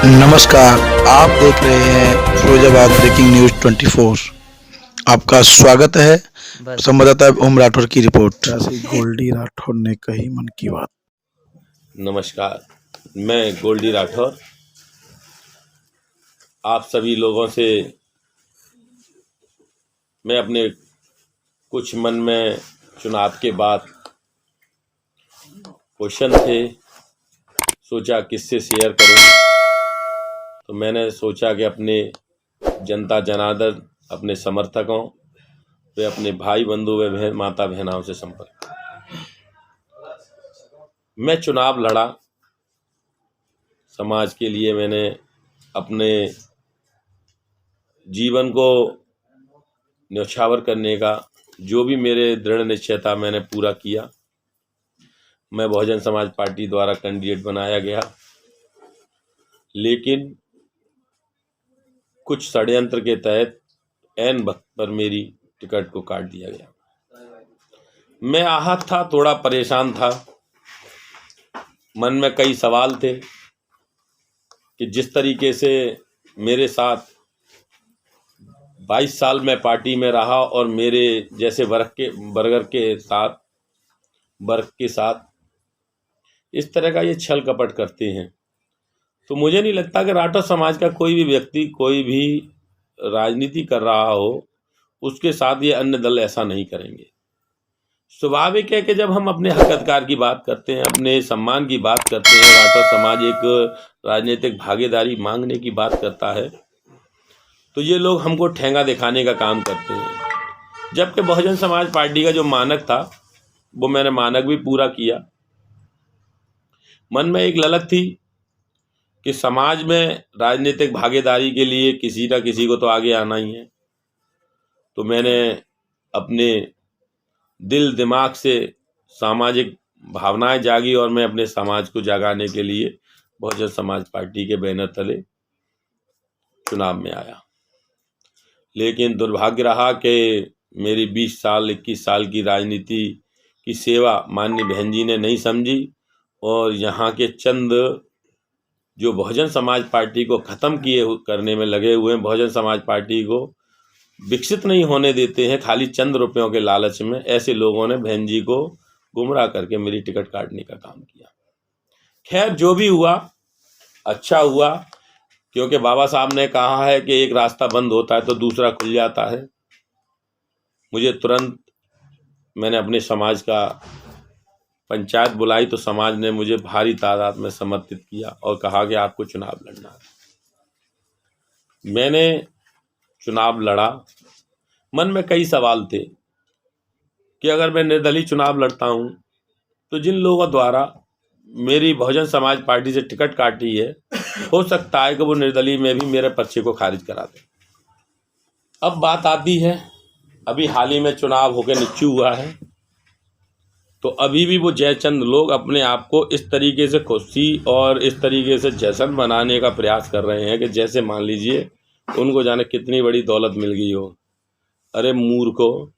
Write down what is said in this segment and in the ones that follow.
नमस्कार, आप देख रहे हैं फिरोजाबाद ब्रेकिंग न्यूज 24। आपका स्वागत है। बस संवाददाता ओम राठौर की रिपोर्ट। गोल्डी राठौर ने कही मन की बात। नमस्कार, मैं गोल्डी राठौर आप सभी लोगों से मैं अपने कुछ मन में चुनाव के बाद क्वेश्चन थे, सोचा किससे शेयर करूं। तो मैंने सोचा कि अपने जनता जनार्दन, अपने समर्थकों व अपने भाई बंधु व माता बहनाओं से संपर्क। मैं चुनाव लड़ा समाज के लिए। मैंने अपने जीवन को न्यौछावर करने का जो भी मेरे दृढ़ निश्चय था मैंने पूरा किया। मैं बहुजन समाज पार्टी द्वारा कैंडिडेट बनाया गया, लेकिन कुछ षड्यंत्र के तहत ऐन वक्त पर मेरी टिकट को काट दिया गया। मैं आहत था, थोड़ा परेशान था। मन में कई सवाल थे कि जिस तरीके से मेरे साथ 22 साल मैं पार्टी में रहा और मेरे जैसे वर्ग के साथ इस तरह का ये छल कपट करते हैं, तो मुझे नहीं लगता कि राठौर समाज का कोई भी व्यक्ति कोई भी राजनीति कर रहा हो उसके साथ ये अन्य दल ऐसा नहीं करेंगे। स्वाभाविक है कि जब हम अपने हक अधिकार की बात करते हैं, अपने सम्मान की बात करते हैं, राठौर समाज एक राजनीतिक भागीदारी मांगने की बात करता है, तो ये लोग हमको ठेंगा दिखाने का काम करते हैं। जबकि बहुजन समाज पार्टी का जो मानक था वो मैंने मानक भी पूरा किया। मन में एक ललक थी कि समाज में राजनीतिक भागीदारी के लिए किसी न किसी को तो आगे आना ही है। तो मैंने अपने दिल दिमाग से सामाजिक भावनाएं जागी और मैं अपने समाज को जगाने के लिए बहुजन समाज पार्टी के बैनर तले चुनाव में आया। लेकिन दुर्भाग्य रहा कि मेरी 21 साल की राजनीति की सेवा माननीय बहन जी ने नहीं समझी और यहाँ के चंद जो बहुजन समाज पार्टी को ख़त्म करने में लगे हुए हैं, बहुजन समाज पार्टी को विकसित नहीं होने देते हैं खाली चंद रुपयों के लालच में, ऐसे लोगों ने बहन जी को गुमराह करके मेरी टिकट काटने का काम किया। खैर, जो भी हुआ अच्छा हुआ, क्योंकि बाबा साहब ने कहा है कि एक रास्ता बंद होता है तो दूसरा खुल जाता है। मुझे तुरंत मैंने अपने समाज का पंचायत बुलाई तो समाज ने मुझे भारी तादाद में समर्थित किया और कहा कि आपको चुनाव लड़ना है। मैंने चुनाव लड़ा। मन में कई सवाल थे कि अगर मैं निर्दलीय चुनाव लड़ता हूं तो जिन लोगों द्वारा मेरी बहुजन समाज पार्टी से टिकट काटी है, हो सकता है कि वो निर्दलीय में भी मेरे पर्चे को खारिज करा दें। अब बात आती है, अभी हाल ही में चुनाव होकर निश्चित हुआ है, तो अभी भी वो जयचंद लोग अपने आप को इस तरीके से खुशी और इस तरीके से जश्न बनाने का प्रयास कर रहे हैं कि जैसे मान लीजिए उनको जाने कितनी बड़ी दौलत मिल गई हो। अरे मूर्खो,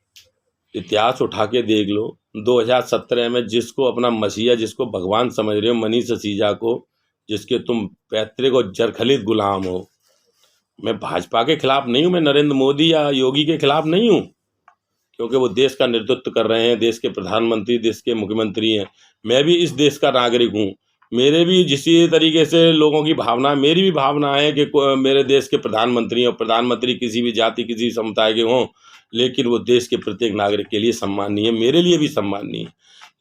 इतिहास उठा के देख लो। 2017 में जिसको अपना मसीहा, जिसको भगवान समझ रहे हो, मनीष सिसोदिया को, जिसके तुम पैतृक और जरखलित गुलाम हो। मैं भाजपा के खिलाफ नहीं हूँ, मैं नरेंद्र मोदी या योगी के खिलाफ नहीं हूँ, क्योंकि वो देश का नेतृत्व कर रहे हैं, देश के प्रधानमंत्री, देश के मुख्यमंत्री हैं। मैं भी इस देश का नागरिक हूँ। मेरे भी जिसी तरीके से लोगों की भावना, मेरी भी भावना है कि मेरे देश के प्रधानमंत्री और प्रधानमंत्री किसी भी जाति, किसी समुदाय के हों, लेकिन वो देश के प्रत्येक नागरिक के लिए सम्माननीय है, मेरे लिए भी सम्माननीय है।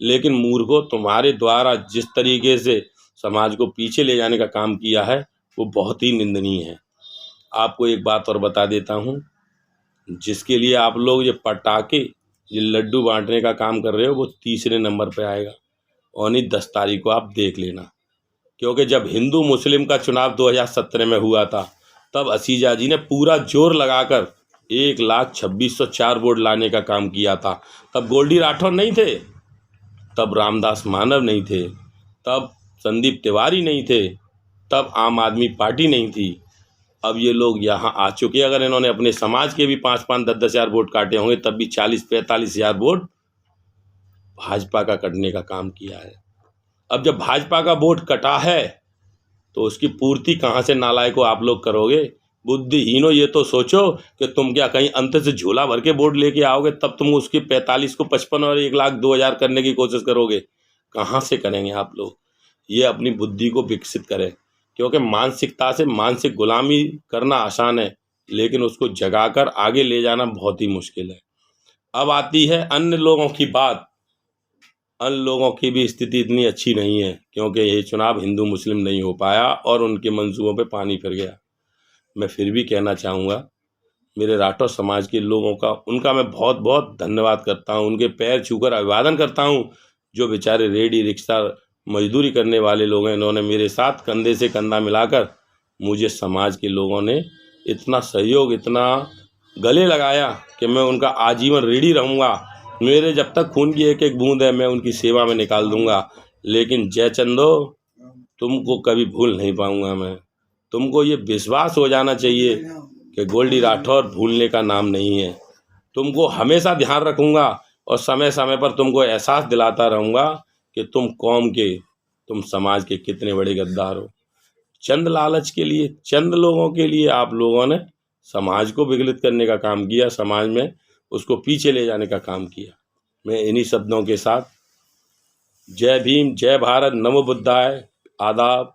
लेकिन मूर्खों, तुम्हारे द्वारा जिस तरीके से समाज को पीछे ले जाने का काम किया है वो बहुत ही निंदनीय है। आपको एक बात और बता देता हूँ, जिसके लिए आप लोग ये पटाखे, ये लड्डू बांटने का काम कर रहे हो, वो तीसरे नंबर पे आएगा। और नहीं, 10 तारीख को आप देख लेना, क्योंकि जब हिंदू मुस्लिम का चुनाव 2017 में हुआ था तब असीजा जी ने पूरा जोर लगाकर 1,26,104 वोट लाने का काम किया था। तब गोल्डी राठौर नहीं थे, तब रामदास मानव नहीं थे, तब संदीप तिवारी नहीं थे, तब आम आदमी पार्टी नहीं थी। अब ये लोग यहाँ आ चुके। अगर इन्होंने अपने समाज के भी 5-5, 10-10 हज़ार वोट काटे होंगे तब भी 40-45 हज़ार वोट भाजपा का कटने का काम किया है। अब जब भाजपा का वोट कटा है तो उसकी पूर्ति कहाँ से नालायकों आप लोग करोगे? बुद्धिहीनों, ये तो सोचो कि तुम क्या कहीं अंत से झोला भर के वोट लेके आओगे तब तुम उसकी 45 को 55 और 1,02,000 करने की कोशिश करोगे? कहाँ से करेंगे आप लोग? ये अपनी बुद्धि को विकसित करें, क्योंकि मानसिकता से मानसिक गुलामी करना आसान है, लेकिन उसको जगाकर आगे ले जाना बहुत ही मुश्किल है। अब आती है अन्य लोगों की बात। अन्य लोगों की भी स्थिति इतनी अच्छी नहीं है, क्योंकि ये चुनाव हिंदू मुस्लिम नहीं हो पाया और उनके मंसूबों पे पानी फिर गया। मैं फिर भी कहना चाहूँगा, मेरे राठौर समाज के लोगों का, उनका मैं बहुत बहुत धन्यवाद करता हूँ, उनके पैर छूकर अभिवादन करता हूँ। जो बेचारे रेहड़ी रिक्शा मजदूरी करने वाले लोग हैं, इन्होंने मेरे साथ कंधे से कंधा मिलाकर मुझे समाज के लोगों ने इतना सहयोग, इतना गले लगाया कि मैं उनका आजीवन ऋणी रहूँगा। मेरे जब तक खून की एक एक बूंद है मैं उनकी सेवा में निकाल दूंगा। लेकिन जयचंदो, तुमको कभी भूल नहीं पाऊंगा मैं। तुमको ये विश्वास हो जाना चाहिए कि गोल्डी राठौर भूलने का नाम नहीं है। तुमको हमेशा ध्यान रखूंगा और समय समय पर तुमको एहसास दिलाता रहूंगा कि तुम कौम के, तुम समाज के कितने बड़े गद्दार हो। चंद लालच के लिए, चंद लोगों के लिए आप लोगों ने समाज को विगलित करने का काम किया, समाज में उसको पीछे ले जाने का काम किया। मैं इन्हीं शब्दों के साथ जय भीम, जय भारत, नमो बुद्धाय, आदाब।